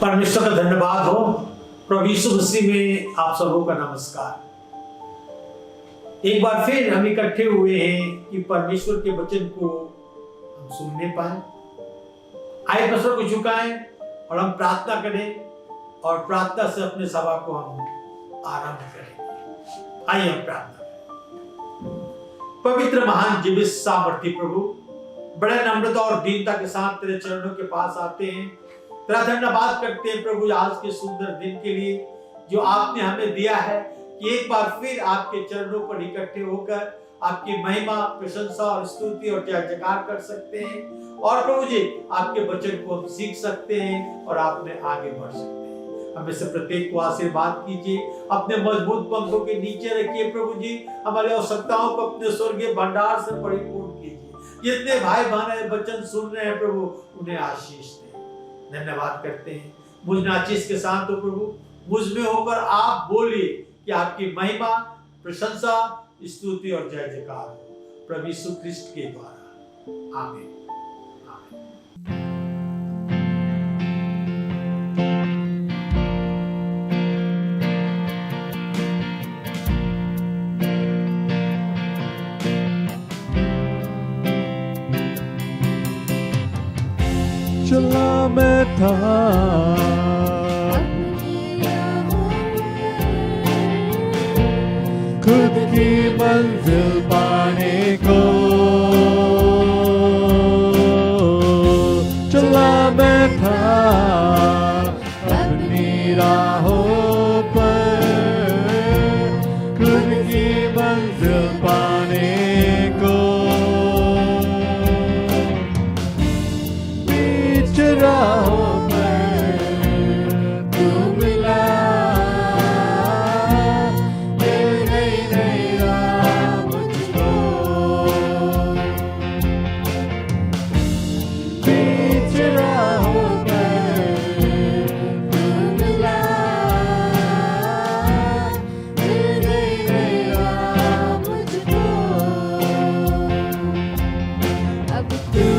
परमेश्वर का धन्यवाद हो। प्रभु यीशु मसीह में आप सबों का नमस्कार। एक बार फिर हम इकट्ठे हुए हैं कि परमेश्वर के वचन को हम सुनने पाए। आइए प्रश्न को झुकाएं और हम प्रार्थना करें और प्रार्थना से अपने सभा को हम आरंभ करेंगे। आइए हम प्रार्थना करें। पवित्र महान जीवित सामर्थी प्रभु, बड़े नम्रता और दीनता के साथ तेरे चरणों के पास आते हैं। तेरा धन्यवाद करते हैं प्रभु आज के सुंदर दिन के लिए जो आपने हमें दिया है कि एक बार फिर आपके चरणों पर इकट्ठे होकर आपकी महिमा, प्रशंसा और स्तुति और जय जयकार कर सकते हैं। और प्रभु जी आपके वचन को हम सीख सकते हैं और आप में आगे बढ़ सकते हैं। हमें से प्रत्येक को आशीर्वाद कीजिए, अपने मजबूत पंखों के नीचे रखिए प्रभु जी। हमारी आवश्यकताओं को अपने स्वर्गीय भंडार से परिपूर्ण कीजिए। जितने भाई बहन वचन सुन रहे हैं प्रभु उन्हें आशीष दें। धन्यवाद करते हैं। मुझ नाचिस के साथ हो प्रभु, मुझ में होकर आप बोलिए कि आपकी महिमा, प्रशंसा, स्तुति और जय जयकार हो प्रभु यीशु ख्रिस्ट के द्वारा। आमीन। चला मैं था खुद की मंजिल पाने को, चला मैं था अपनी राहों पर खुद की मंजिल पाने को। राहों पर तू मिला, मिल गई नई राह मुझको। बीच राहों पर तू मिला, मिल गई नई राह मुझको। अब तू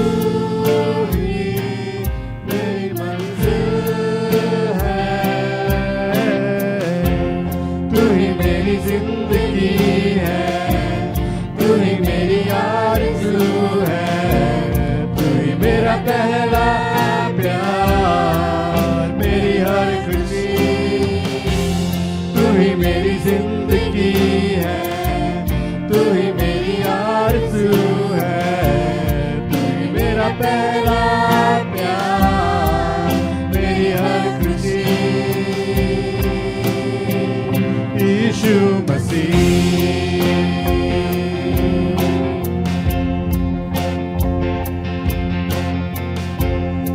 पहला प्यार, मेरी हर खुशी, तू ही मेरी जिंदगी है, तू ही मेरी आरज़ू है, तू ही मेरा पहला प्यार, मेरी हर खुशी। यीशु मसीह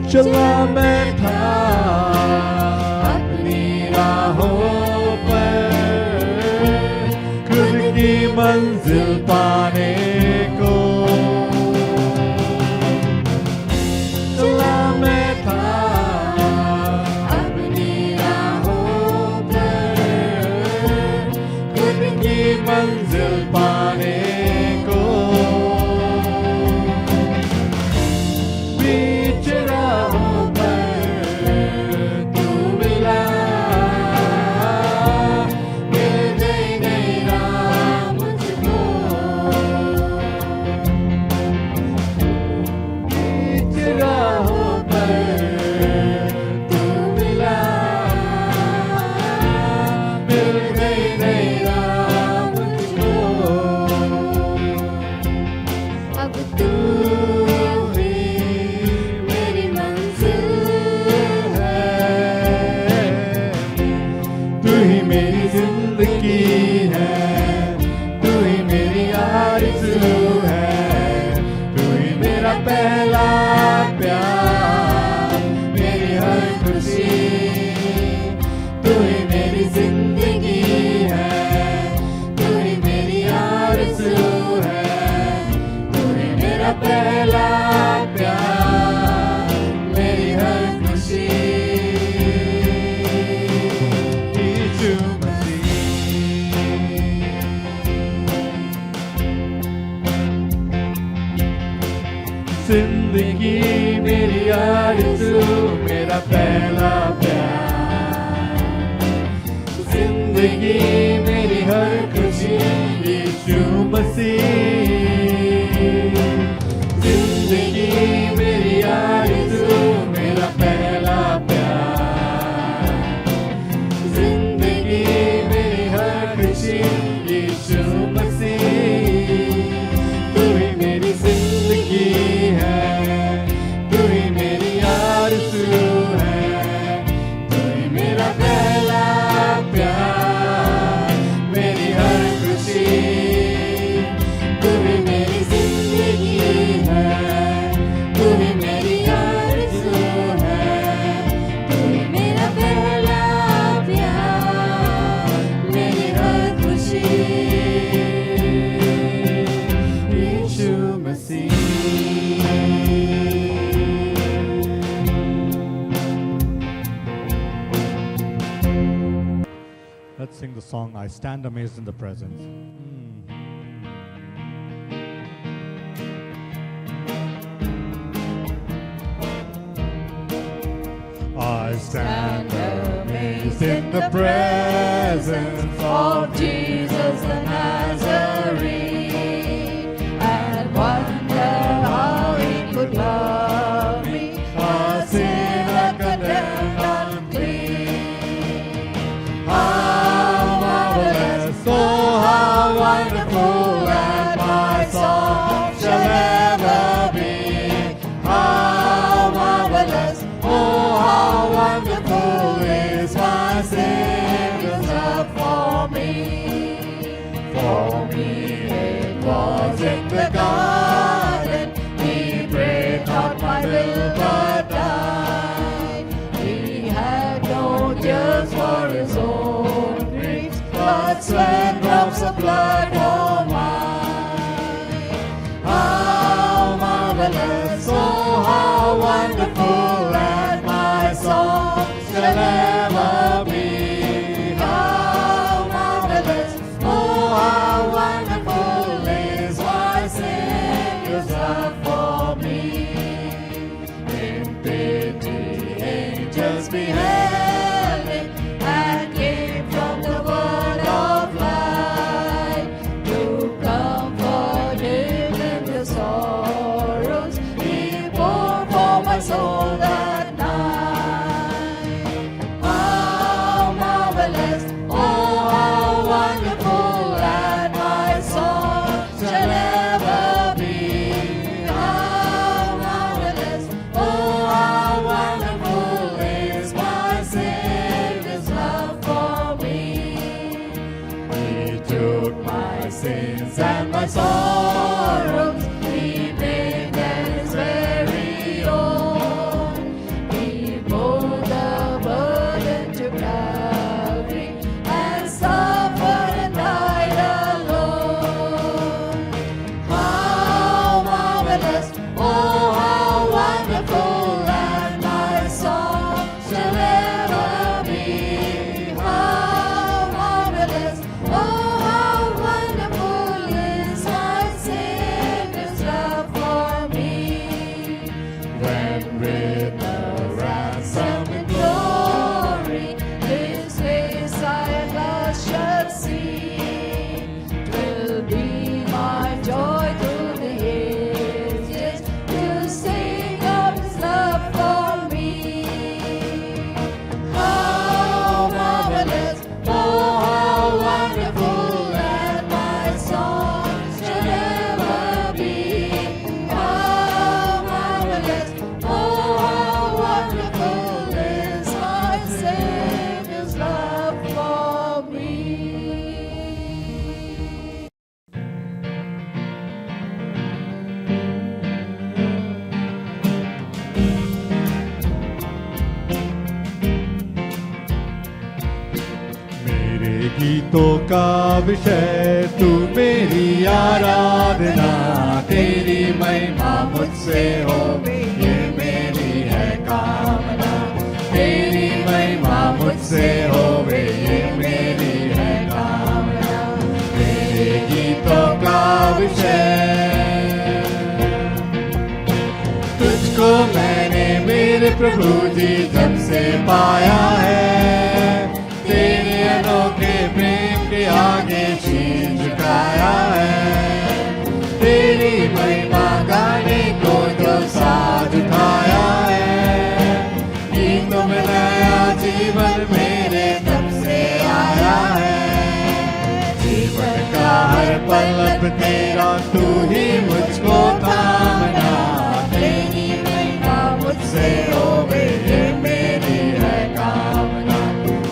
चला मैं था अपनी राहों पर खुद की मंजिल पाने को। चला मैं था अपनी राहों पर खुद की मंजिल पाने को। मिल गई नई राह जिंदगी है, तू ही मेरी आरज़ू है, तू ही मेरा पहला प्यार, मेरी हर खुशी, तू ही मेरी जिंदगी है, तू ही मेरी आरज़ू है, तू ही मेरा पहला प्यार, मेरी हर खुशी। यीशु जिंदगी मेरी आरज़ू, मेरा पहला प्यार, जिंदगी मेरी हर खुशी, यीशु मसीह। जिंदगी मेरी आरज़ू, मेरा पहला प्यार, जिंदगी मेरी हर खुशी, यीशु मसीह। तू ही मेरी जिंदगी है, तू ही मेरी आरज़ू है, तू ही मेरा पहला प्यार, मेरी हर खुशी, तू ही मेरी जिंदगी है, तू ही मेरी आरज़ू है, तू ही मेरा पहला प्यार, मेरी हर खुशी। यीशु मसीह। Let's sing the song, I Stand Amazed in the Presence. I stand amazed in the presence of Jesus the Nazarene, and wonder how he could love me, a sinner condemned unclean. How marvelous, oh how wonderful that my song shall ever be. How marvelous, oh how wonderful is my Savior's love for me. For me it was in the garden, he prayed not my will but thine. He had no tears for his own griefs, but sweat drops of blood for mine. How marvelous, oh how wonderful that my song shall ever be. How marvelous, oh how wonderful is my Savior's love for me. In pity angels beheld him, and came from the word of light to comfort him in the sorrows he bore for my soul that night. How marvelous, oh how wonderful that my song shall ever be. How marvelous, oh how wonderful is my Savior's love for me. He took my sins and my sorrows, he made them his very own. He bore the burden to Calvary and suffered and died alone. How marvelous, oh how wonderful that my song shall ever be. How marvelous, oh how wonderful is my Savior's love for me. When with the ransom in glory, his face I at last shall see, 'twill be my joy through the ages to sing of his love for me. How marvelous, oh how wonderful that my song shall ever be. How marvelous, oh how wonderful is my Savior's love for me. गीतों का विषय तू मेरी आराधना, तेरी महिमा मुझसे हो ये मेरी है कामना, तेरी महिमा मुझसे हो ये मेरी है कामना, तेरे गीतों का विषय। तुझको मैंने मेरे प्रभु जी जब से पाया है, तेरे अनोखे प्रेम के आगे शीश झुकाया है, तेरी महिमा गाने को जो साथ उठाया है, गीतों में नया जीवन मेरे तब से आया है, जीवन का हर पल अब तेरा तू ही मुझको थामना, तेरी महिमा मुझसे होवे ये मेरी है कामना,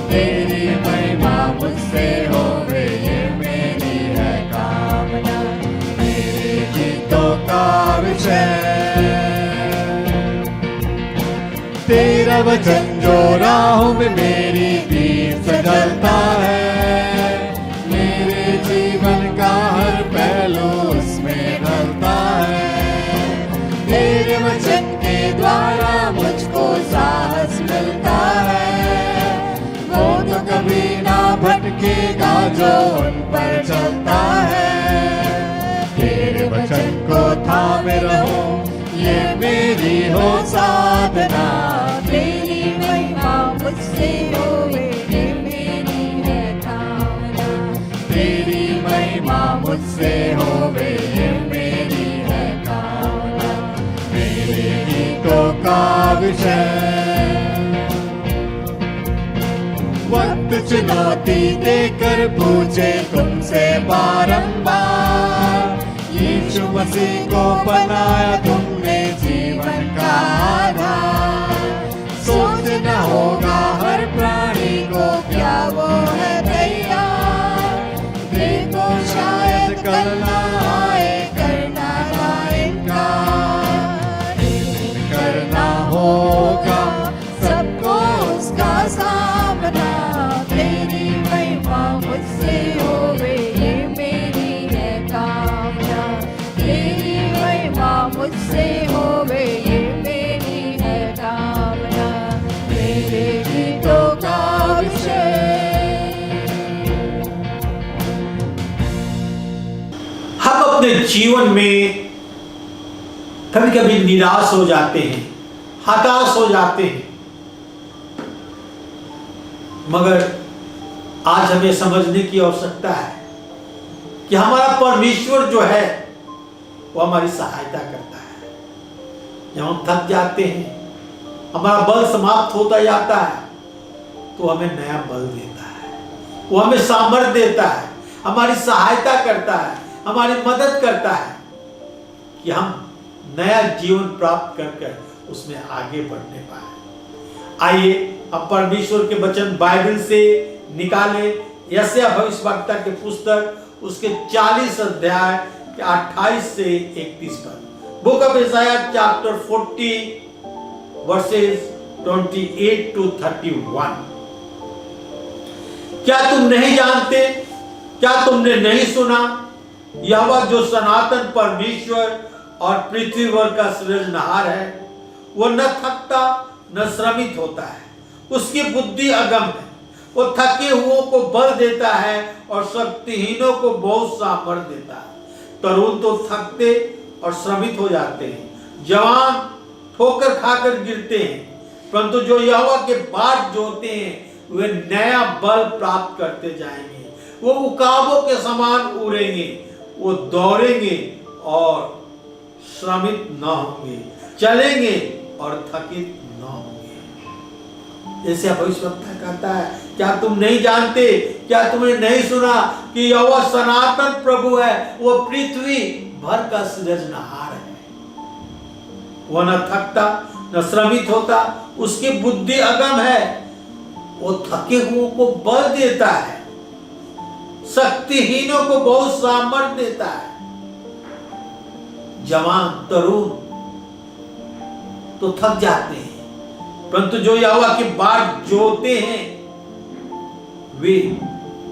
तेरी महिमा मुझसे होवे ये मेरी है कामना, मेरे गीतों का विषय। तेरा वचन जो राहों में मेरी दीप सजलता है, मेरे जीवन का हर पहलू उसमें ढलता है, तेरे वचन के द्वारा मुझको साहस मिलता है, वो तो कभी ना भटकेगा जो उन पर चलता है, तेरे वचन को थामे रहो ये मेरी हो साधना, तेरी महिमा मुझसे होवे ये मेरी है कामना, तेरी महिमा मुझसे होवे ये मेरी है कामना, मेरे गीतों का विषय। वक्त चुनौती देकर पूछे तुमसे बारंबार, यीशु मसीह को बनाया तुमने जीवन का आधार, सोचना होगा हर प्राणी को क्या वो है तैयार, देखो शायद कल ना आए करना ना इनकार, करना होगा सबको उसका सामना, तेरी महिमा मुझसे होवे ये मेरी है कामना, तेरी महिमा मुझसे होवे ये मेरी है कामना, मेरे गीतों का विषय। हम अपने जीवन में कभी कभी निराश हो जाते हैं, हताश हो जाते हैं, मगर आज हमें समझने की आवश्यकता है कि हमारा परमेश्वर जो है वो हमारी सहायता करता है। जब हम थक जाते हैं, हमारा बल समाप्त होता जाता है, तो हमें नया बल देता है, वो हमें सामर्थ्य देता है, हमारी सहायता करता है, हमारी मदद करता है कि हम नया जीवन प्राप्त कर उसमें आगे बढ़ने पाए। आइए अब परमेश्वर के वचन बाइबल से निकाले यशायाह भविष्यवक्ता के पुस्तक उसके 40 अध्याय के 28 से 31 पर। बुक ऑफ यशायाह चैप्टर 40 वर्सेस 28 to 31। क्या तुम नहीं जानते, क्या तुमने नहीं सुना, यहोवा जो सनातन परमेश्वर और पृथ्वी भर का सृजनहार है, वो न थकता न श्रमित होता है, उसकी बुद्धि अगम है, वो थके हुओं को बल देता है और शक्तिहीनों को बहुत सामर्थ्य देता है। तरुण तो थकते और श्रमित हो जाते हैं, जवान ठोकर खाकर गिरते हैं, परंतु जो यहोवा के बाट जोते हैं वे नया बल प्राप्त करते जाएंगे, वो उकाबों के समान उड़ेंगे, वो दौड़ेंगे और श्रमित न होंगे, चलेंगे और थकित न होंगे। ऐसे भविष्यवक्ता कहता है, क्या तुम नहीं जानते, क्या तुमने नहीं सुना कि यहोवा सनातन प्रभु है, वो पृथ्वी भर का सृजनहार है, वो न थकता न श्रमित होता, उसकी बुद्धि अगम है, वो थके हुओं को बल देता है, शक्तिहीनों को बहुत सामर्थ्य देता है। जवान तरुण तो थक जाते हैं, परंतु जो यहोवा की बाट जोते हैं वे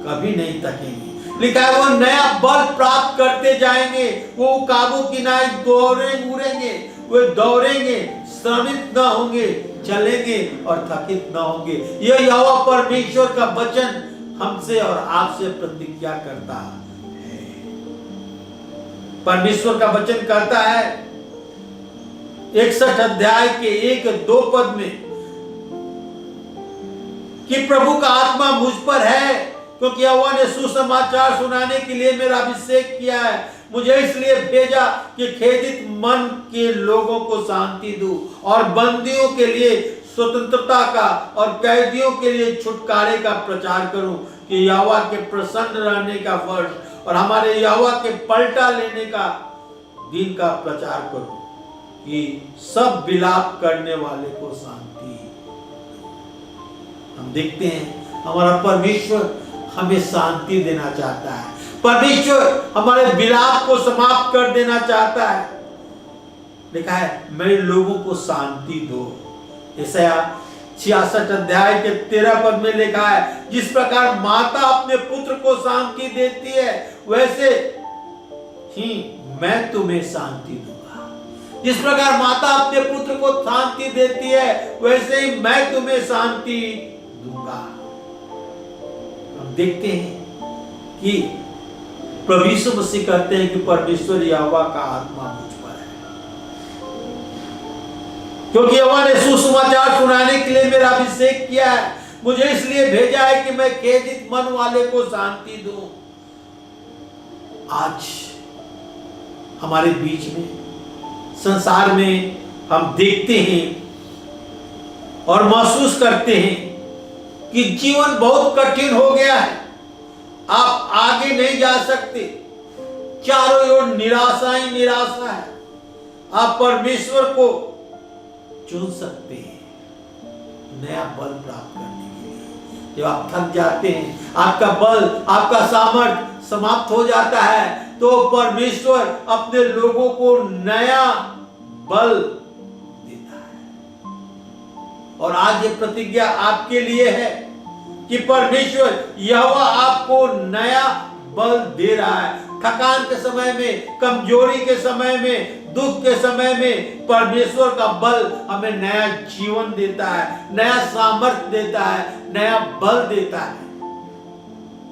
कभी नहीं थकेंगे। लिखा है वो नया बल प्राप्त करते जाएंगे, वो उकाबों की नाई उड़ेंगे, वो दौड़ेंगे, श्रमित न होंगे, चलेंगे और थकित न होंगे। यह यहोवा परमेश्वर का वचन हमसे और आपसे प्रतिज्ञा करता है। परमेश्वर का वचन कहता है 61 अध्याय के 1-2 पद में कि प्रभु का आत्मा मुझ पर है, क्योंकि यहोवा ने सुसमाचार सुनाने के लिए मेरा अभिषेक किया है। मुझे इसलिए भेजा कि खेदित मन के लोगों को शांति दूं और बंदियों के लिए स्वतंत्रता का और कैदियों के लिए छुटकारे का प्रचार करूं, कि यहोवा के प्रसन्न रहने का वर्ष और हमारे यहोवा के पलटा लेने का दिन का प्रचार करूं, कि सब विलाप करने वाले को शांति। हम देखते हैं हमारा परमेश्वर हमें शांति देना चाहता है। परमेश्वर हमारे विलाप को समाप्त कर देना चाहता है। लिखा है मेरे लोगों को शांति दो। यशायाह 66 अध्याय के 13 पद में लिखा है जिस प्रकार माता अपने पुत्र को शांति देती है, वैसे ही मैं तुम्हें शांति दूंगा। जिस प्रकार माता अपने पुत्र को शांति देती है, वैसे ही मैं तुम्हें शांति दूंगा। हम देखते हैं कि प्रभु यीशु मसीह कहते हैं कि परमेश्वर यहोवा का आत्मा मुझ पर है, क्योंकि यहोवा ने सुसमाचार सुनाने के लिए मेरा अभिषेक किया है। मुझे इसलिए भेजा है कि मैं खेदित मन वाले को शांति दूं। आज हमारे बीच में संसार में हम देखते हैं और महसूस करते हैं कि जीवन बहुत कठिन हो गया है। आप आगे नहीं जा सकते, चारों ओर निराशा ही निराशा है। आप परमेश्वर को चुन सकते हैं नया बल प्राप्त करने के लिए। जब आप थक जाते हैं, आपका बल, आपका सामर्थ्य समाप्त हो जाता है, तो परमेश्वर अपने लोगों को नया बल देता है। और आज ये प्रतिज्ञा आपके लिए है कि परमेश्वर यहोवा आपको नया बल दे रहा है। थकान के समय में, कमजोरी के समय में, दुख के समय में परमेश्वर का बल हमें नया जीवन देता है, नया सामर्थ्य देता है, नया बल देता है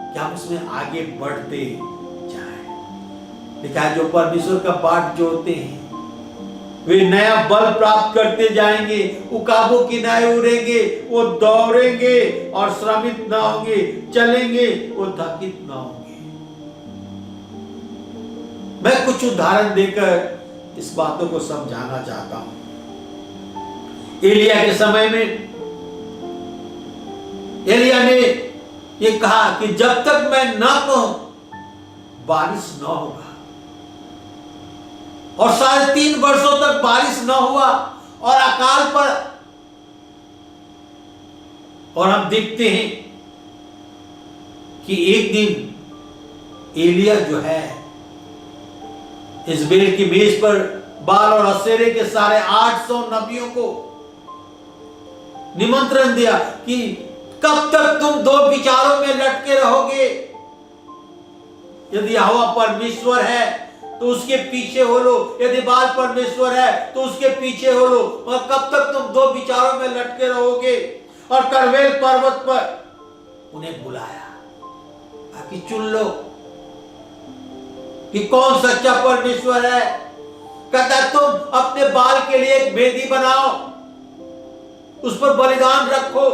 कि हम उसमें आगे बढ़ते जाएं। लिखा है जो परमेश्वर का बाट जोड़ते हैं वे नया बल प्राप्त करते जाएंगे, उकाबों की नाई उड़ेंगे, वो दौड़ेंगे और श्रमित ना होंगे, चलेंगे वो थकित ना होंगे। मैं कुछ उदाहरण देकर इस बातों को समझाना चाहता हूं। एलिया के समय में एलिया ने ये कहा कि जब तक मैं ना कहूं बारिश ना होगा, और 3.5 वर्षों तक बारिश न हुआ और अकाल पर। और हम देखते हैं कि एक दिन एलिया जो है इज़बेल की मेज पर बाल और असेरे के सारे 800 नबियों को निमंत्रण दिया कि कब तक तुम दो विचारों में लटके रहोगे। यदि यहोवा परमेश्वर है तो उसके पीछे हो लो, यदि बाल परमेश्वर है तो उसके पीछे हो लो, और कब तक तुम दो विचारों में लटके रहोगे। और करमेल पर्वत पर उन्हें बुलाया ताकि चुन लो कि कौन सच्चा परमेश्वर है। कहता तुम अपने बाल के लिए एक वेदी बनाओ, उस पर बलिदान रखो,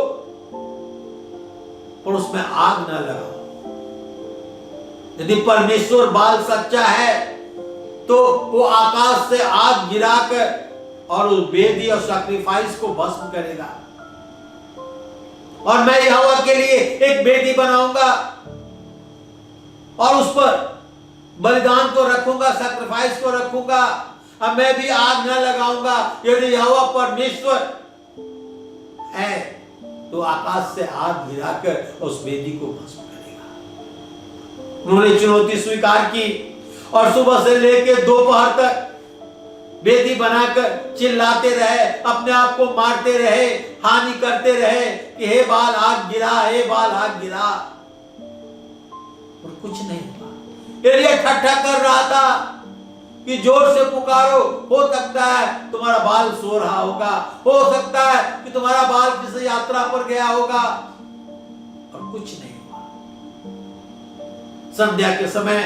और उसमें आग न लगाओ। यदि परमेश्वर बाल सच्चा है तो वो आकाश से आग गिराकर और उस वेदी और सैक्रिफाइस को भस्म करेगा। और मैं यहोवा के लिए एक वेदी बनाऊंगा और उस पर बलिदान को रखूंगा, सैक्रिफाइस को रखूंगा, अब मैं भी आग न लगाऊंगा। यदि यहोवा परमेश्वर है तो आकाश से आग गिराकर उस वेदी को भस्म करेगा। उन्होंने चुनौती स्वीकार की और सुबह से लेकर दोपहर तक वेदी बनाकर चिल्लाते रहे, अपने आप को मारते रहे, हानि करते रहे कि हे बाल आग गिरा, हे बाल आग गिरा। और कुछ नहीं हुआ। एलिया ठट्ठा कर रहा था कि जोर से पुकारो, हो सकता है तुम्हारा बाल सो रहा होगा, हो सकता है कि तुम्हारा बाल किसी यात्रा पर गया होगा, और कुछ नहीं हुआ। संध्या के समय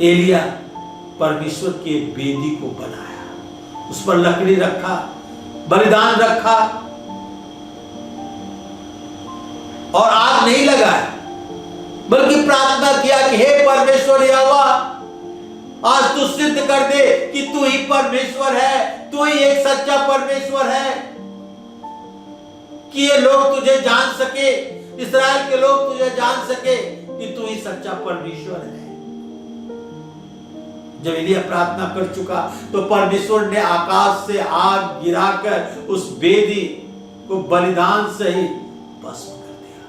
एलिया परमेश्वर की एक वेदी को बनाया, उस पर लकड़ी रखा, बलिदान रखा और आग नहीं लगाया, बल्कि प्रार्थना किया कि हे परमेश्वर यहोवा, आज तू सिद्ध कर दे कि तू ही परमेश्वर है, तू ही एक सच्चा परमेश्वर है, कि ये लोग तुझे जान सके, इस्राएल के लोग तुझे जान सके कि तू ही सच्चा परमेश्वर है। जब एलिया प्रार्थना कर चुका तो परमेश्वर ने आकाश से आग गिराकर उस वेदी को बलिदान से ही भस्म कर दिया।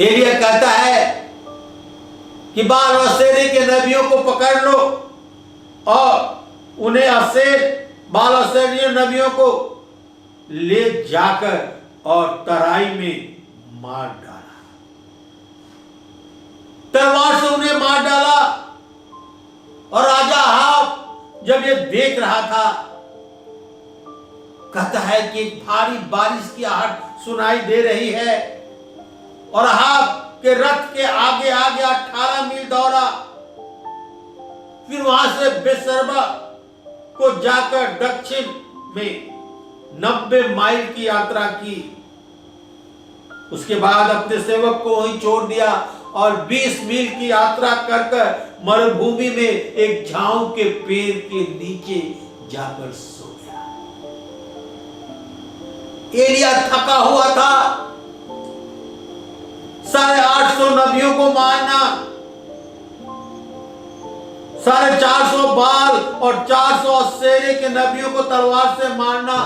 एलिया कहता है कि बाल और अशेर के नबियों को पकड़ लो और उन्हें बाल और अशेर नबियों को ले जाकर और तराई में मार डाला, तलवार से उन्हें मार डाला। और राजा अहाब जब ये देख रहा था, कहता है कि एक भारी बारिश की आहट सुनाई दे रही है, और अहाब के रथ के आगे आगे 18 मील दौड़ा, फिर वहां से बेसरबा को जाकर दक्षिण में 90 माइल की यात्रा की। उसके बाद अपने सेवक को वहीं छोड़ दिया और 20 मील की यात्रा कर मरुभूमि में एक झाऊ के पेड़ के नीचे जाकर सो गया। एलिया थका हुआ था, 850 नबियों को मारना, 450 बाल और 400 अशेरे के नबियों को तलवार से मारना,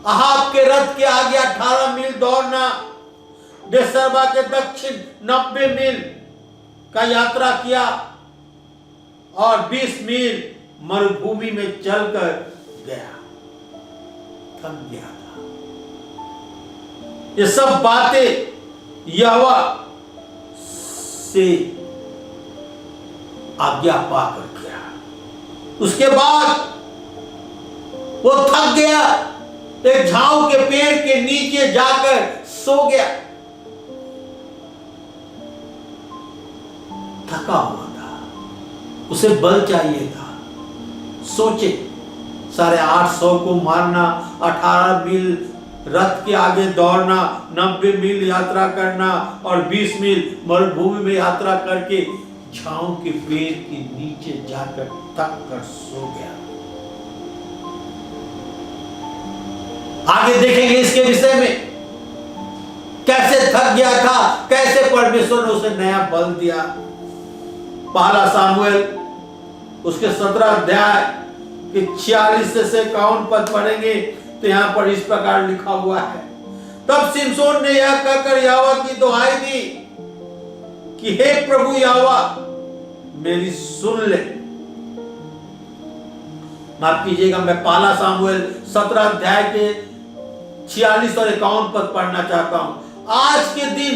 अहाब के रथ के आगे 18 मील दौड़ना, बेसरबा के दक्षिण 90 मील का यात्रा किया और 20 मील मरुभूमि में चलकर गया, थक गया था। ये सब बातें यहोवा से आज्ञा पाकर किया। उसके बाद वो थक गया, एक झाऊ के पेड़ के नीचे जाकर सो गया। थका हुआ था, उसे बल चाहिए था। सोचे 850 को मारना, 18 मील रथ के आगे दौड़ना, 90 मील यात्रा करना और 20 मील मरुभूमि में यात्रा करके झाऊ के पेड़ के नीचे जाकर थक कर सो गया। आगे देखेंगे इसके विषय में, कैसे थक गया था, कैसे परमेश्वर ने उसे नया बल दिया। पहला सामुएल उसके 17 अध्याय के 46 से 51 पद पढ़ेंगे तो यहां पर इस प्रकार लिखा हुआ है, तब सिमसोन ने यह कहकर यहोवा की दुहाई दी कि हे प्रभु यहोवा, मेरी सुन ले। माफ कीजिएगा, मैं पहला सामुएल 17 अध्याय के 46 और 51 पद पढ़ना चाहता हूं। आज के दिन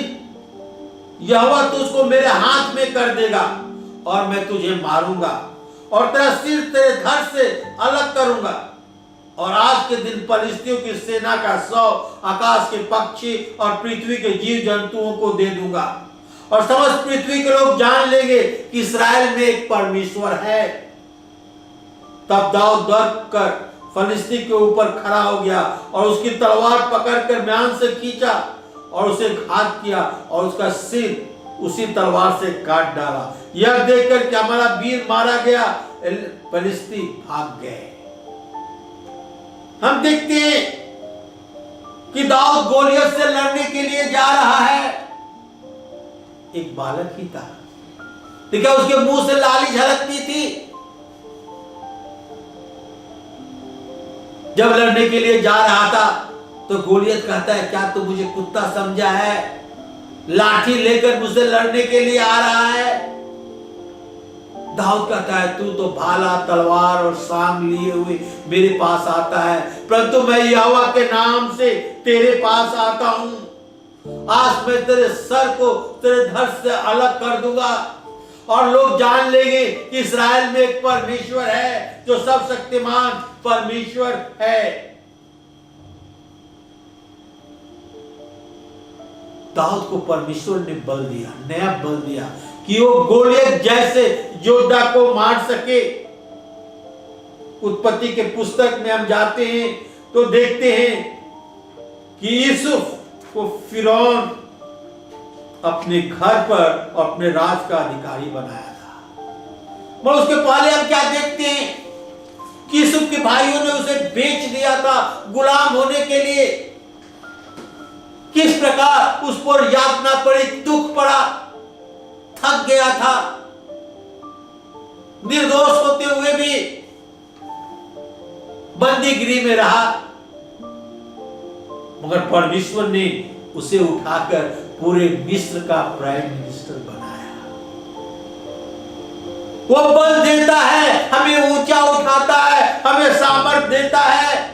यहोवा तुझको मेरे हाथ में कर देगा और मैं तुझे मारूंगा और तेरा सिर तेरे धड़ से अलग करूंगा, और आज के दिन फलिस्तियों की सेना का 100 आकाश के पक्षी और पृथ्वी के जीव जंतुओं को दे दूंगा, और समस्त पृथ्वी के लोग जान लेंगे कि इस्राएल में एक परमेश्वर है। तब दाऊद डर कर फलिस्ती के ऊपर खड़ा हो गया और उसकी तलवार पकड़कर म्यान से खींचा और उसे घात किया और उसका सिर उसी तलवार से काट डाला। यह देखकर कि हमारा वीर मारा गया, फलिस्ती भाग गए। हम देखते हैं कि दाऊद गोलियत से लड़ने के लिए जा रहा है, एक बालक ही था, देखा उसके मुंह से लाली झलकती थी। जब लड़ने के लिए जा रहा था तो गोलियत कहता है, क्या तू मुझे कुत्ता समझा है, लाठी लेकर मुझसे लड़ने के लिए आ रहा है। दाऊद कहता है तू तो भाला तलवार और सांग लिए हुए मेरे पास आता है, परंतु मैं यहोवा के नाम से तेरे पास आता हूं। आज मैं तेरे सर को तेरे धड़ से अलग कर दूंगा और लोग जान लेंगे कि इस्राएल में एक परमेश्वर है जो सब शक्तिमान परमेश्वर है। दाऊद को परमेश्वर ने बल दिया, नया बल दिया कि वो गोलियत जैसे योद्धा को मार सके। उत्पत्ति के पुस्तक में हम जाते हैं तो देखते हैं कि यूसुफ को फिरौन अपने घर पर अपने राज का अधिकारी बनाया था। मगर उसके पहले हम क्या देखते हैं कि यूसुफ के भाइयों ने उसे बेच दिया था गुलाम होने के लिए। किस प्रकार उस पर यातना पड़ी, दुख पड़ा, थक गया था, निर्दोष होते हुए भी बंदीगिरी में रहा, मगर परमेश्वर ने उसे उठाकर पूरे मिस्र का प्राइम मिनिस्टर बनाया। वो बल देता है, हमें ऊंचा उठाता है, हमें सामर्थ देता है।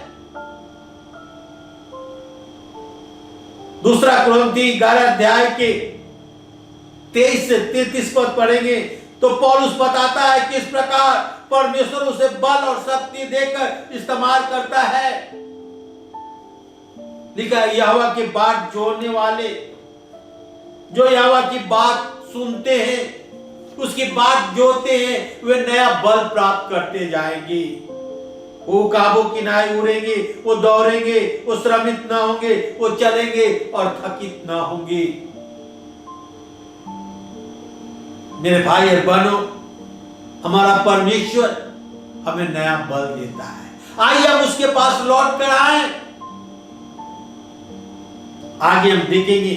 दूसरा कुरिन्थी 11 अध्याय के 23 से 33 पद पढ़ेंगे तो पौलुस बताता है किस प्रकार परमेश्वर उसे बल और शक्ति देकर इस्तेमाल करता है। लिखा है यहोवा की बात जोड़ने वाले, जो यहोवा की बात सुनते हैं, उसकी बात जोड़ते हैं, वे नया बल प्राप्त करते जाएंगे। वो काबू किनारे उड़ेंगे, वो दौड़ेंगे, वो श्रमित ना होंगे, वो चलेंगे और थकित ना होंगे। मेरे भाई और बहनों, हमारा परमेश्वर हमें नया बल देता है। आइए हम उसके पास लौट कर आए। आगे हम देखेंगे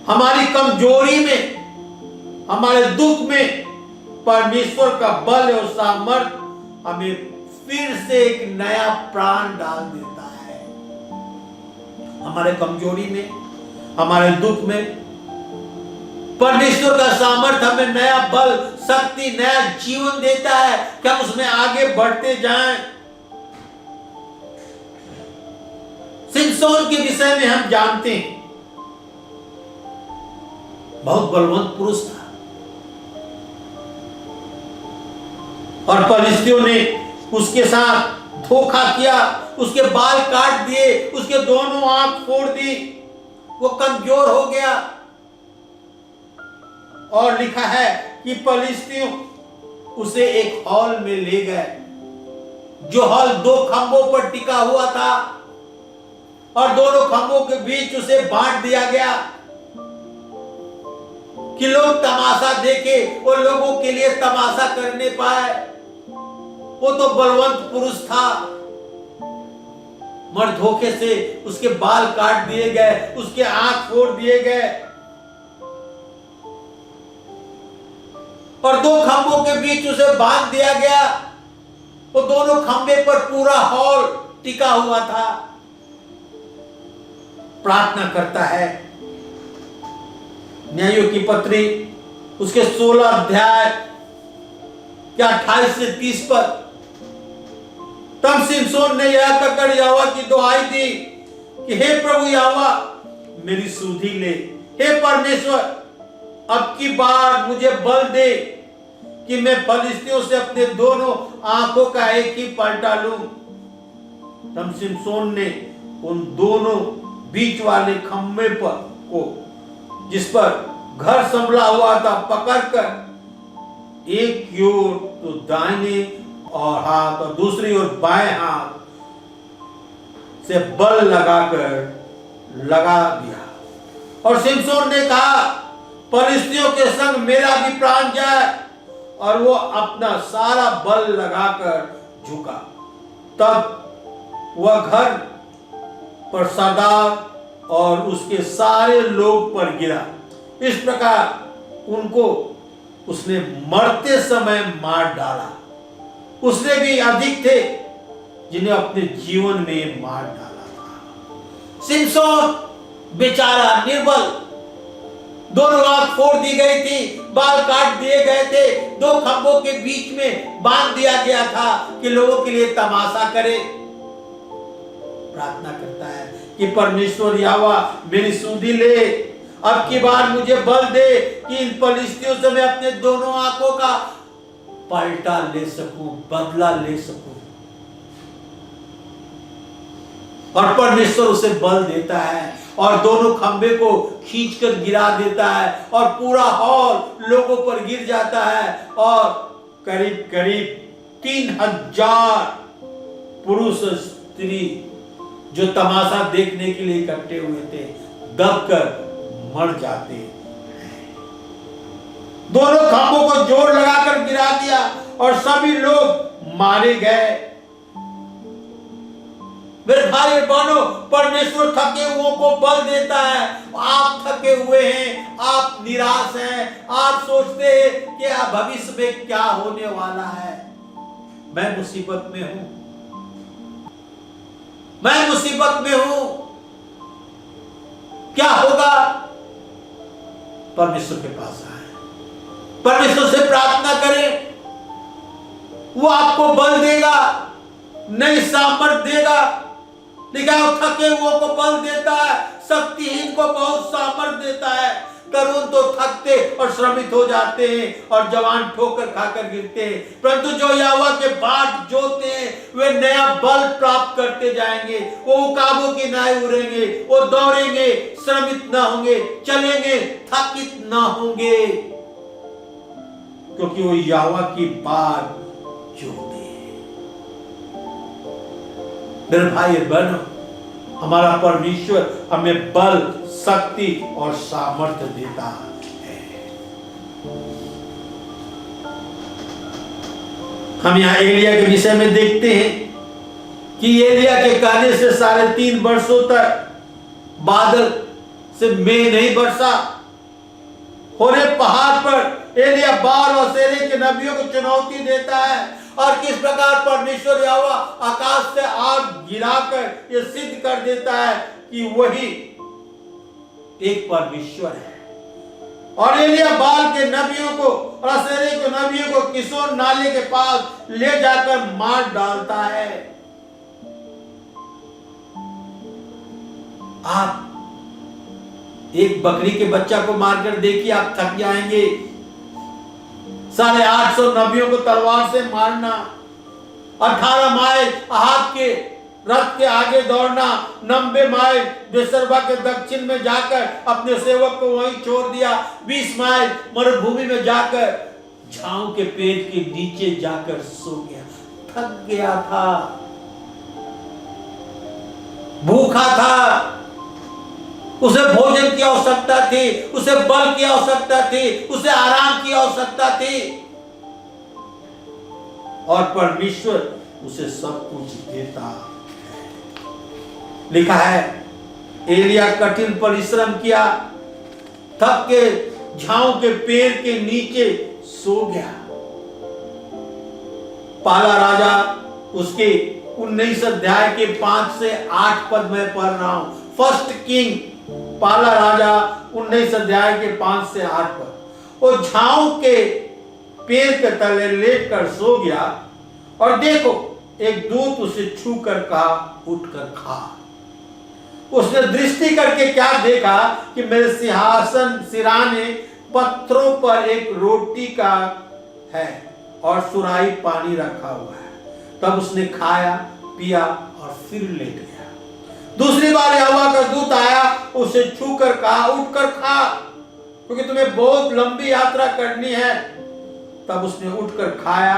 हमारी कमजोरी में, हमारे दुख में परमेश्वर का बल और सामर्थ हमें फिर से एक नया प्राण डाल देता है। हमारे कमजोरी में, हमारे दुख में परमेश्वर का सामर्थ हमें नया बल, शक्ति, नया जीवन देता है कि हम उसमें आगे बढ़ते जाएं। सिमसोन के विषय में हम जानते हैं, बहुत बलवंत पुरुष था और फलिस्तियों ने उसके साथ धोखा किया, उसके बाल काट दिए, उसके दोनों आंख फोड़ दी, वो कमजोर हो गया। और लिखा है कि फलिस्तियों उसे एक हॉल में ले गए, जो हॉल 2 खंभों पर टिका हुआ था और दोनों खंभों के बीच उसे बांट दिया गया कि लोग तमाशा देखे और लोगों के लिए तमाशा करने पाए। वो तो बलवंत पुरुष था, मगर धोखे से उसके बाल काट दिए गए, उसके आंख फोड़ दिए गए और 2 खंभों के बीच उसे बांध दिया गया। वो दोनों खंभे पर पूरा हॉल टिका हुआ था। प्रार्थना करता है, न्यायों की पत्री उसके 16 अध्याय क्या 28 से 30 पद। तब सिमसोन ने यह कहकर यहोवा की दुहाई दी कि हे प्रभु यहोवा, मेरी सुधि ले। हे परमेश्वर, अब की बार मुझे बल दे कि मैं फलिस्तियों से अपने दोनों आंखों का एक ही पलटा लूं। तब सिमसोन ने उन दोनों बीच वाले खंभे पर को, जिस पर घर संभला हुआ था, पकड़कर एक की ओर तो दाहिने और हाथ और दूसरी ओर बाएं हाथ से बल लगाकर लगा दिया। और सिमसोन ने कहा, फलिस्तियों के संग मेरा भी प्राण जाए। और वो अपना सारा बल लगाकर झुका। तब वह घर पर सरदार और उसके सारे लोग पर गिरा। इस प्रकार उनको उसने मरते समय मार डाला। उसने भी अधिक थे जिन्हें अपने जीवन में मार डाला था। सिमसोन बेचारा निर्बल, दोनों आंख फोड़ दी गई थी, बाल काट दिए गए थे, दो खंभों के बीच में बांध दिया गया था कि लोगों के लिए तमाशा करे। प्रार्थना करता है कि परमेश्वर यहोवा मेरी सुधि ले, अब की बार मुझे बल दे कि इन परिस्थितियों से मैं अपने दोनों आंखों का पलटा ले सकूं, बदला ले सकूं। और परमेश्वर उसे बल देता है और दोनों खंबे को खींचकर गिरा देता है और पूरा हॉल लोगों पर गिर जाता है और करीब करीब 3000 पुरुष स्त्री जो तमाशा देखने के लिए इकट्ठे हुए थे दबकर मर जाते हैं। दोनों खंभों को जोर लगाकर गिरा दिया और सभी लोग मारे गए। मेरे भाई बहनों, परमेश्वर थके हुओं को बल देता है। आप थके हुए हैं, आप निराश हैं, आप सोचते हैं कि भविष्य में क्या होने वाला है। मैं मुसीबत में हूं, मैं मुसीबत में हूं, क्या होगा? परमेश्वर के पास आए, परमेश्वर से प्रार्थना करें, वो आपको बल देगा, नई सामर्थ देगा। लिखा है थके हुओं को बल देता है, शक्तिहीन को बहुत सामर्थ देता है। तरुण तो थकते और श्रमित हो जाते हैं और जवान ठोकर खाकर गिरते हैं, परंतु जो यहोवा के बाट जोते हैं वे नया बल प्राप्त करते जाएंगे। वो उकाबों की नाई उड़ेंगे, वो दौड़ेंगे, श्रमित ना होंगे, चलेंगे, थकित ना होंगे, क्योंकि वो यहोवा की बाट जोते हैं। मेरे भाई बहनों, हमारा परमेश्वर हमें बल, शक्ति और सामर्थ्य देता है। हम यहाँ एलिया के विषय में देखते हैं कि एलिया के कहने से 3.5 वर्षों तक बादल से मेघ नहीं बरसा। होरेब पहाड़ पर एलिया बाल और सेरे के नबियों को चुनौती देता है और किस प्रकार परमेश्वर यहोवा आकाश से आग गिराकर ये सिद्ध कर देता है कि वही एक परमेश्वर है। और एलिया बाल के नबियों को और असेरे के नबियों को किशोर नाले के पास ले जाकर मार डालता है। आप एक बकरी के बच्चा को मारकर देखिए, आप थक जाएंगे। 850 नबियों को तलवार से मारना, 18 माइल अहाब के रथ के आगे दौड़ना, 90 माइल बेसरबा के दक्षिण में जाकर अपने सेवक को वहीं छोड़ दिया, 20 माइल मरुभूमि में जाकर झाऊ के पेड़ के नीचे जाकर सो गया। थक गया था, भूखा था, उसे भोजन की आवश्यकता थी, उसे बल की आवश्यकता थी, उसे आराम की आवश्यकता थी और परमेश्वर उसे सब कुछ देता है। लिखा है एलिया कठिन परिश्रम किया, थक के झाऊ के पेड़ के नीचे सो गया। पहला राजा उसके 19 अध्याय के 5 से 8 पद में पढ़ रहा हूं। फर्स्ट किंग पहला राजा 19 अध्याय के 5 से 8 पद। वो झाऊ के पेड़ के तले लेट कर सो गया और देखो एक दूत उसे छू कर कहा, उठकर खा। उसने दृष्टि करके क्या देखा कि मेरे सिंहासन सिराने पत्थरों पर एक रोटी का है और सुराही पानी रखा हुआ है। तब उसने खाया, पिया और फिर लेट गया। दूसरी बार यहोवा का दूत आया, उसे छू कर कहा, उठकर खा, क्योंकि तुम्हें बहुत लंबी यात्रा करनी है। तब उसने उठकर खाया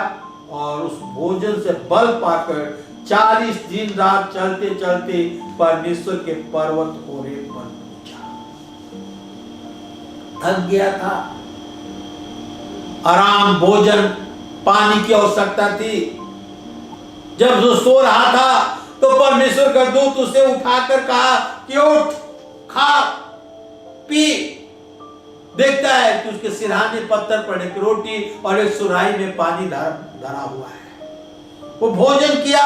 और उस भोजन से बल पाकर 40 दिन रात चलते चलते परमेश्वर के पर्वत होरेब पर पहुंचा। थक गया था, आराम, भोजन, पानी की आवश्यकता थी। जब वो सो रहा था तो परमेश्वर का दूत उसे उठाकर कहा कि उठ, खा, पी। देखता है कि उसके सिरहाने पत्थर पर एक रोटी और एक सुराही में पानी धरा हुआ है। वो भोजन किया,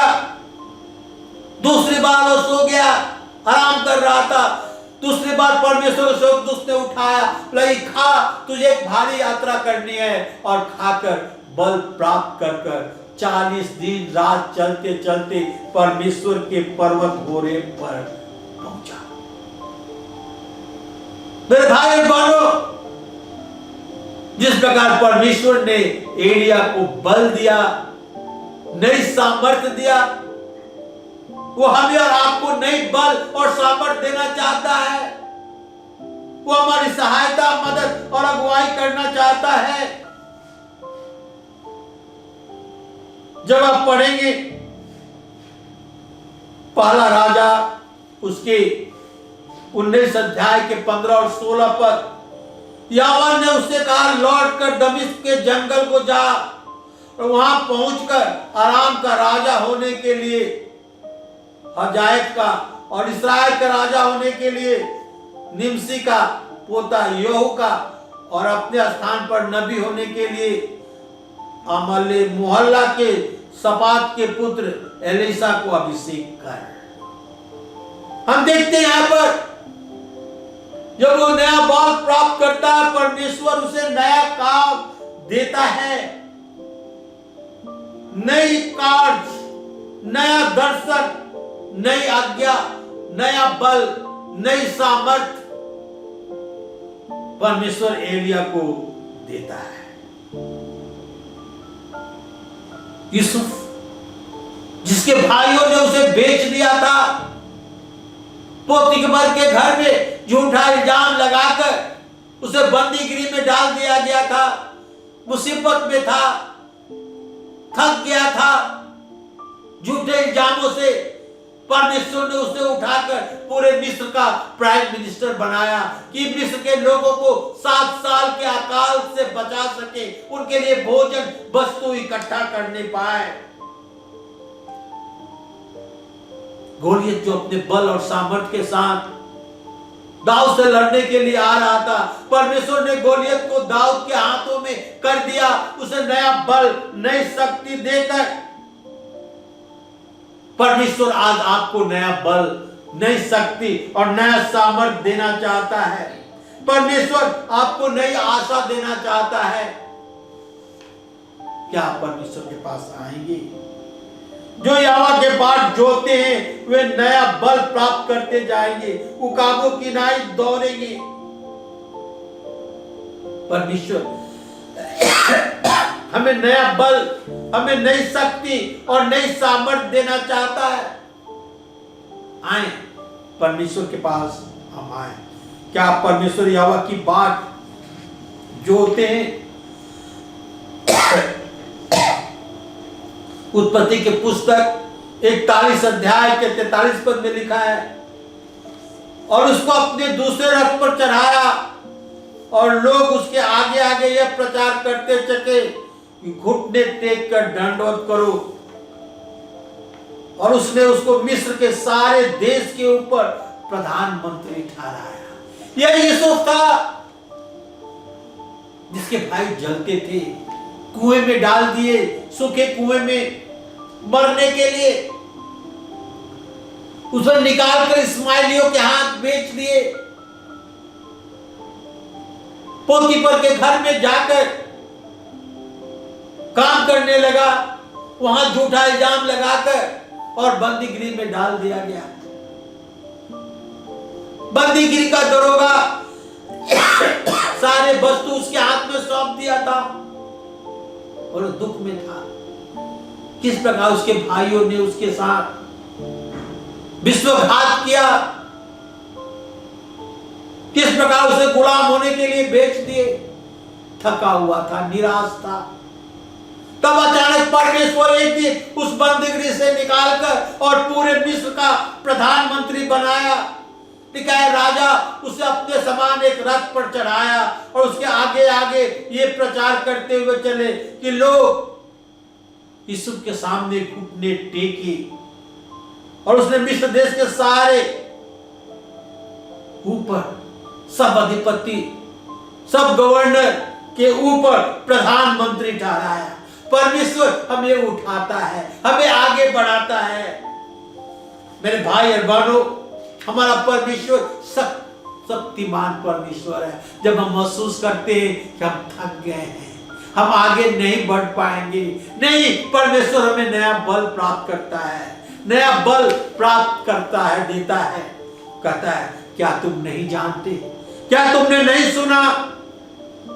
दूसरी बार वो सो गया, आराम कर रहा था। दूसरी बार परमेश्वर के स्वर्गदूत ने उठाया, बोला खा, तुझे एक भारी यात्रा करनी है, और खाकर बल प्राप्त कर कर 40 दिन रात चलते चलते परमेश्वर के पर्वत होरेब पर पहुंचा। मेरे भाई और बहनों, जिस प्रकार परमेश्वर ने एलिया को बल दिया, नई सामर्थ्य दिया, वो हमें और आपको नई बल और सामर्थ्य देना चाहता है। वो हमारी सहायता, मदद और अगुवाई करना चाहता है। जब आप पढ़ेंगे पहला राजा उसके 19 अध्याय के 15 और 16 पर, यहोवा ने उससे कहा, लौट कर दमिश्क के जंगल को जा और वहां पहुंचकर आराम का राजा होने के लिए हजाएल का और इस्राएल का राजा होने के लिए निमसी का पोता यहू का और अपने स्थान पर नबी होने के लिए अमले मोहल्ला के सपात के पुत्र एलीशा को अभिषेक कर। हम देखते हैं यहां पर जब वो नया बल प्राप्त करता है, परमेश्वर उसे नया काम देता है, नई कार्य, नया दर्शन, नई आज्ञा, नया बल, नई सामर्थ परमेश्वर एलिया को देता है। यूसुफ, जिसके भाइयों ने उसे बेच दिया था, पोतीफर के घर में झूठा इल्जाम लगाकर उसे बंदीगृह में डाल दिया गया था, मुसीबत में था, थक गया था, झूठे इल्जामों से परमेश्वर ने उसे उठाकर पूरे मिस्र का प्राइम मिनिस्टर बनाया कि मिस्र के लोगों को 7 साल के अकाल से बचा सके, उनके लिए भोजन वस्तु इकट्ठा करने पाए। गोलियत जो अपने बल और सामर्थ्य के साथ दाऊद से लड़ने के लिए आ रहा था, परमेश्वर ने गोलियत को दाऊद के हाथों में कर दिया, उसे नया बल, नई शक्ति देकर। परमेश्वर आज आपको नया बल, नई शक्ति और नया सामर्थ्य देना चाहता है। परमेश्वर आपको नई आशा देना चाहता है। क्या आप परमेश्वर के पास आएंगे? जो यहोवा के पास जोते हैं वे नया बल प्राप्त करते जाएंगे, उकाबों की नाई दौड़ेंगे। परमेश्वर हमें नया बल, हमें नई शक्ति और नई सामर्थ्य देना चाहता है। आए परमेश्वर के पास हम आए। क्या आप परमेश्वर यहोवा की बात जोते हैं? उत्पत्ति के पुस्तक 41 अध्याय के 43 पद में लिखा है, और उसको अपने दूसरे रथ पर चढ़ाया और लोग उसके आगे आगे यह प्रचार करते चले कि घुटने टेक कर दंडवत करो। और उसने उसको मिस्र के सारे देश के ऊपर प्रधानमंत्री ठहराया। यह यूसुफ था जिसके भाई जलते थे, कुएं में डाल दिए, सूखे कुएं में मरने के लिए। उसे निकालकर इस्माइलियों के हाथ बेच दिए। पोतीफर के घर में जाकर काम करने लगा, वहां झूठा इल्जाम लगाकर और बंदीगृह में डाल दिया गया। बंदीगृह का दरोगा सारे वस्तु उसके हाथ में सौंप दिया था और दुख में था। किस प्रकार उसके भाइयों ने उसके साथ विश्वासघात किया, किस प्रकार उसे गुलाम होने के लिए बेच दिए। थका हुआ था, निराश था। तब अचानक परमेश्वर एक दिन उस बंदीगृह से निकालकर और पूरे मिस्र का प्रधानमंत्री बनाया। लिखा है राजा उसे अपने समान एक रथ पर चढ़ाया और उसके आगे आगे ये प्रचार करते हुए चले कि लोग यूसुफ के सामने घुटने टेके। और उसने मिस्र देश के सारे ऊपर सब अधिपति, सब गवर्नर के ऊपर प्रधानमंत्री ठहराया। परमेश्वर हमें उठाता है, हमें आगे बढ़ाता है। मेरे भाई और बहनों, हमारा परमेश्वर शक्तिमान परमेश्वर है। जब हम महसूस करते हैं कि हम थक गए हैं, हम आगे नहीं बढ़ पाएंगे, नहीं, परमेश्वर हमें नया बल प्राप्त करता है, नया बल प्राप्त करता है, देता है। कहता है, क्या तुम नहीं जानते, क्या तुमने नहीं सुना,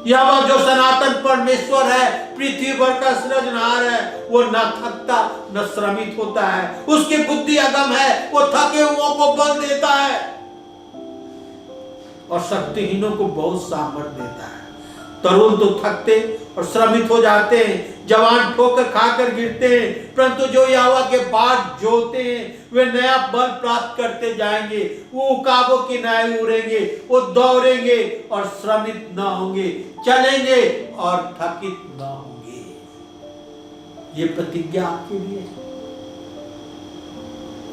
यहोवा जो सनातन परमेश्वर है, पृथ्वी भर का सृजनहार है, वो न थकता न श्रमित होता है, उसकी बुद्धि अगम है, वो थके हुओं को बल देता है और शक्तिहीनों को बहुत सामर्थ्य देता है। तरुण तो थकते और श्रमित हो जाते हैं, जवान ठोकर खाकर गिरते हैं, परंतु जो यहोवा के बाट जोते हैं वे नया बल प्राप्त करते जाएंगे। वो उकाबों की नाई उड़ेंगे, वो दौड़ेंगे और श्रमित न होंगे, चलेंगे और थकित न होंगे। ये प्रतिज्ञा आपके लिए है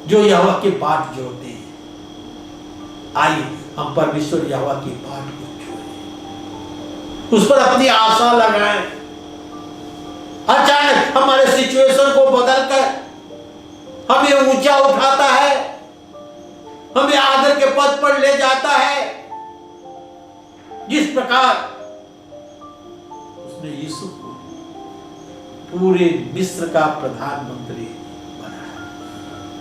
जो यहोवा के बाट जोते हैं। आइए हम परमेश्वर यहोवा के बाट को जोड़ें, उस पर अपनी आशा लगाएं। अचानक हमारे सिचुएशन को बदलकर हमें ऊंचा उठाता है, हमें आदर के पद पर ले जाता है। जिस प्रकार उसने यीशु को पूरे मिस्र का प्रधानमंत्री बनाया,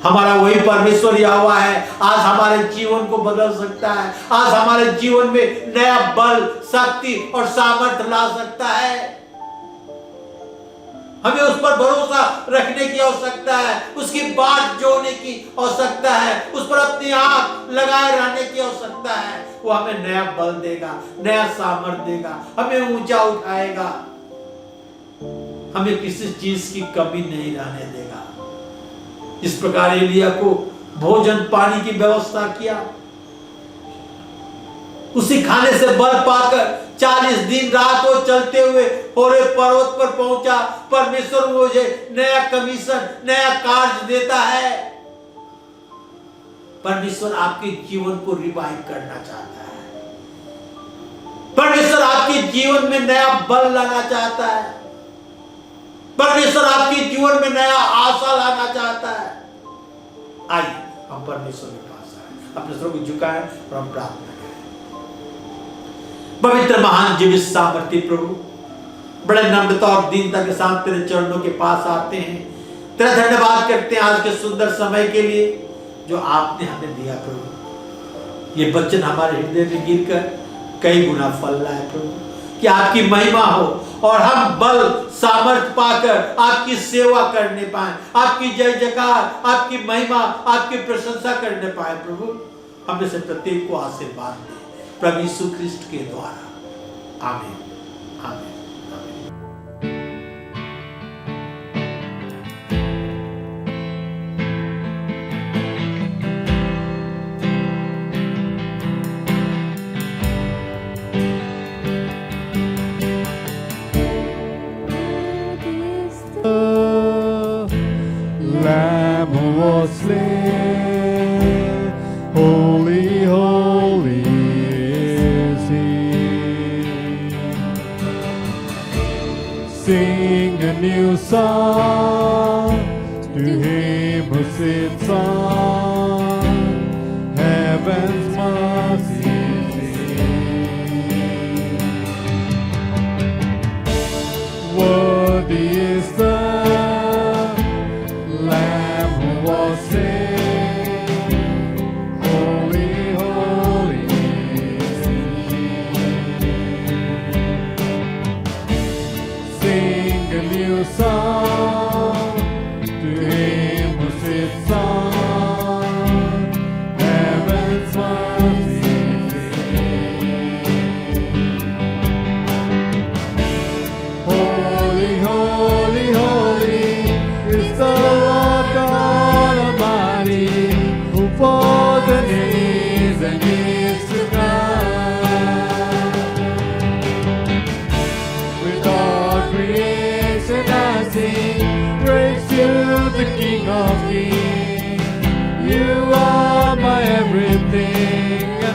हमारा वही परमेश्वर यहोवा है। आज हमारे जीवन को बदल सकता है, आज हमारे जीवन में नया बल, शक्ति और सामर्थ्य ला सकता है। हमें उस पर भरोसा रखने की आवश्यकता है, उसकी बाट जोड़ने की आवश्यकता है, उस पर अपनी आंख लगाए रहने की आवश्यकता है। वो हमें नया बल देगा, नया सामर्थ्य देगा, हमें ऊंचा उठाएगा, हमें किसी चीज की कमी नहीं रहने देगा। इस प्रकार एलिया को भोजन पानी की व्यवस्था किया, उसी खाने से बल पाकर 40 दिन रात वो चलते हुए होरेब पर्वत पर पहुंचा। परमेश्वर मुझे नया कमीशन, नया कार्य देता है। परमेश्वर आपके जीवन को रिवाइव करना चाहता है, परमेश्वर आपके जीवन में नया बल लाना चाहता है, परमेश्वर आपके जीवन में नया आशा लाना चाहता है। आइए हम परमेश्वर के पास आए, अपने सरों को झुकाएं और हम प्रार्थना करें। पवित्र महान जीवित सामर्थी प्रभु, बड़े नम्रता और दीनता के साथ तेरे चरणों के पास आते हैं, तेरा धन्यवाद करते हैं आज के सुंदर समय के लिए जो आपने हमें दिया प्रभु। ये वचन हमारे हृदय में गिरकर कई गुना फल लाए प्रभु, कि आपकी महिमा हो और हम बल सामर्थ्य पाकर आपकी सेवा करने पाए, आपकी जय जयकार, आपकी महिमा, आपकी प्रशंसा करने पाए प्रभु। हमें से प्रत्येक को आशीर्वाद दे प्रभु यीशु ख्रिस्ट के द्वारा, आमीन, आमीन। Lamb was slain, holy, holy is He. Sing a new song to Him who sits on heaven's mercy seat. Worthy is the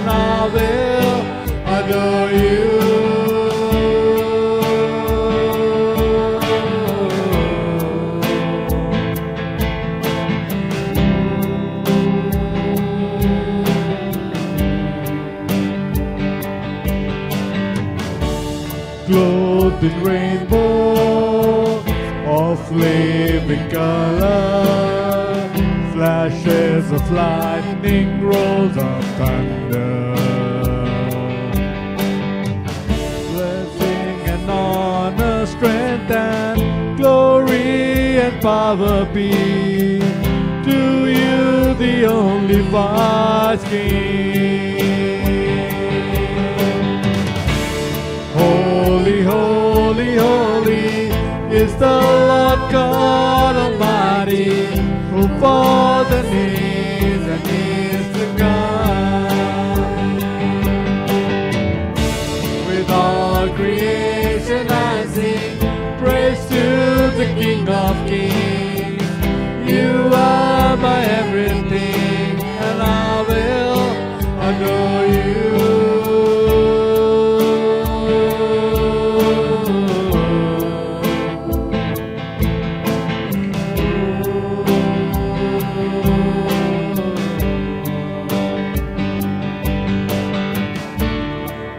I will adore you. clothed in rainbow of living color, flashes of lightning, rolls of thunder. Blessing and honor, strength and glory and power be to you, the only wise King. Holy, holy, holy is the Lord God Almighty, who was and is to come. With all creation I sing praise to the King of Kings. You are my everything, and I will adore you.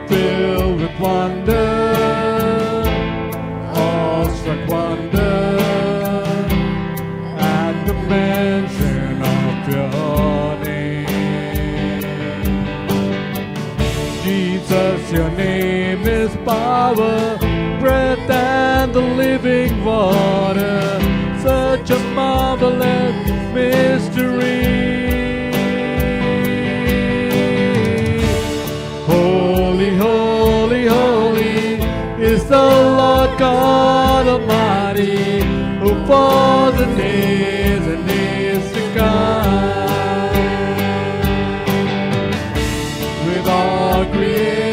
Filled with wonder, awestruck wonder, at the mention of your name. Jesus, your name is power, breath and the living water, such a marvelous mystery. Holy, holy, holy is the Lord God Almighty, who was and is to come. With all creation